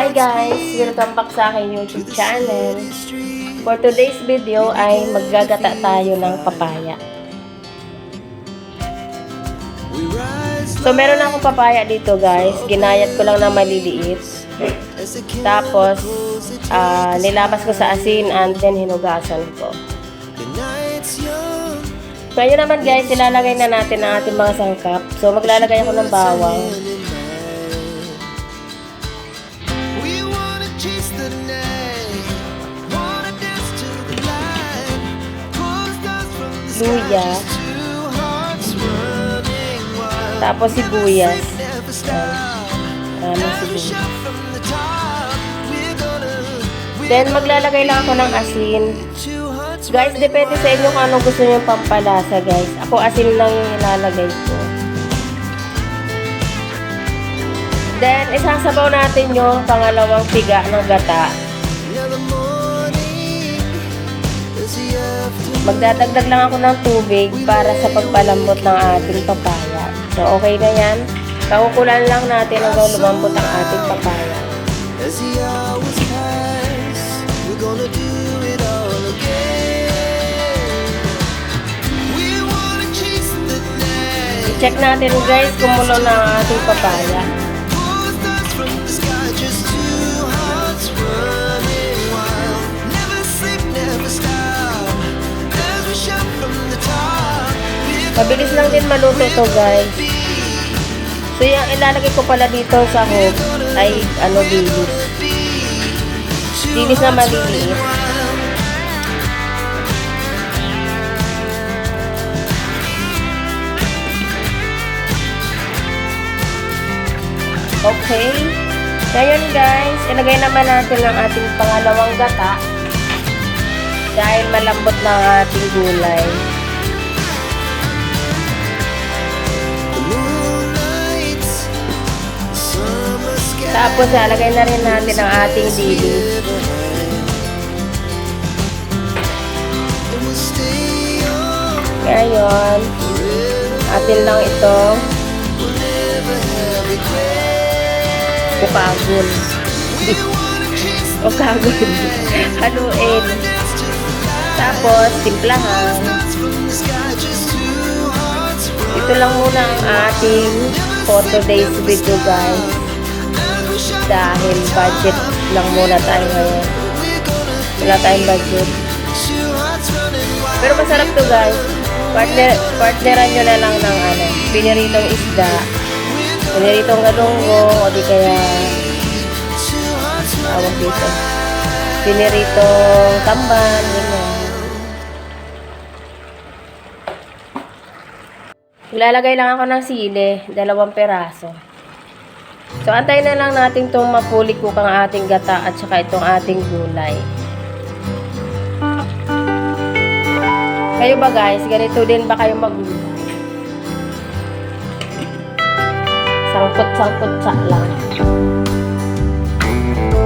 Hi guys! Welcome back sa aking YouTube channel. For today's video ay maggagata tayo ng papaya. So meron akong papaya dito guys. Ginayat ko lang na maliliit. Tapos nilabas ko sa asin and then hinugasan ko. Ngayon naman guys, ilalagay na natin ang ating mga sangkap. So maglalagay ako ng bawang. Luya, tapos sibuyas. Maraming sibuyas. Then maglalagay lang ako ng asin. Guys, depende sa inyo kung anong gusto niyo pampalasa guys. Ako asin lang yung ilalagay ko. Then isasabaw natin yung pangalawang piga ng gata. Magdadagdag lang ako ng tubig para sa pagpalambot ng ating papaya. So, okay na yan. Pakukulan lang natin hanggang lumambot ang ating papaya. I-check natin guys kung mulo na ang ating papaya. Mabilis lang din maluto to guys. So yung ilalagay ko pala dito sa hook ay dilis. Dilis na maliliit. Okay. Ngayon guys, ilagay naman natin ang ating pangalawang gata. Dahil malambot na ang ating gulay. Tapos, lalagay na rin natin ang ating dilis. Ngayon, atin lang ito ukagul. Ukagul. Haluin. Tapos, timplahan. Ito lang muna ang ating for today's video guys. Dahil budget lang muna tayo ngayon. Wala tayong budget. Pero masarap to guys. Partneran nyo na lang ng piniritong isda, piniritong galunggong, o di kaya tawag dito, piniritong tamban, ganyan. Ilalagay lang ako ng sili, 2 peraso. So, antayin na lang natin itong mapulik ang ating gata at saka itong ating gulay. Kayo ba guys? Ganito din ba kayo maggulay? Sangkot-sangkot lang.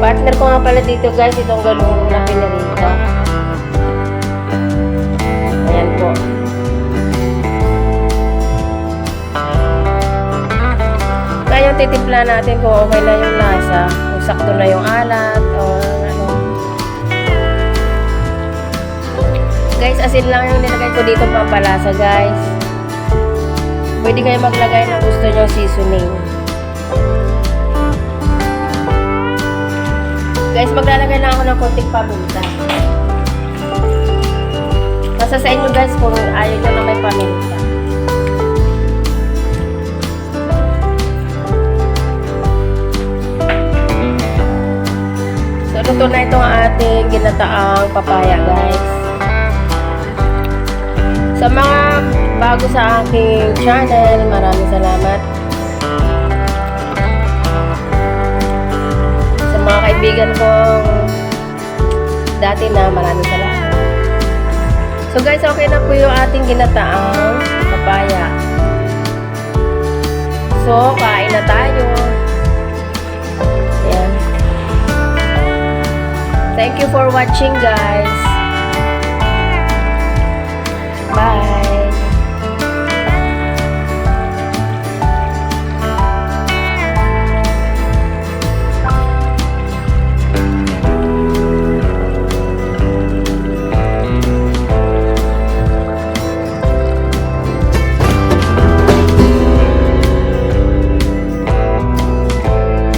Partner ko nga pala dito guys, itong galunggong na pinirito. Ayan po. Ngayon, titimpla natin kung okay na yung lasa, kung sakto na yung alat, o ano. Guys, asin lang yung nilagay ko dito pampalasa, guys. Pwede kayo maglagay ng gusto nyo seasoning. Guys, maglalagay na ako ng konting paminta. Nasa sa inyo guys kung ayaw nyo na may paminta. Luto na itong ating ginataang papaya guys. Sa mga bago sa aking channel, maraming salamat. Sa mga kaibigan kong dati na, maraming salamat. So guys, okay na po yung ating ginataang papaya. So, kain na tayo. Thank you for watching guys. Bye.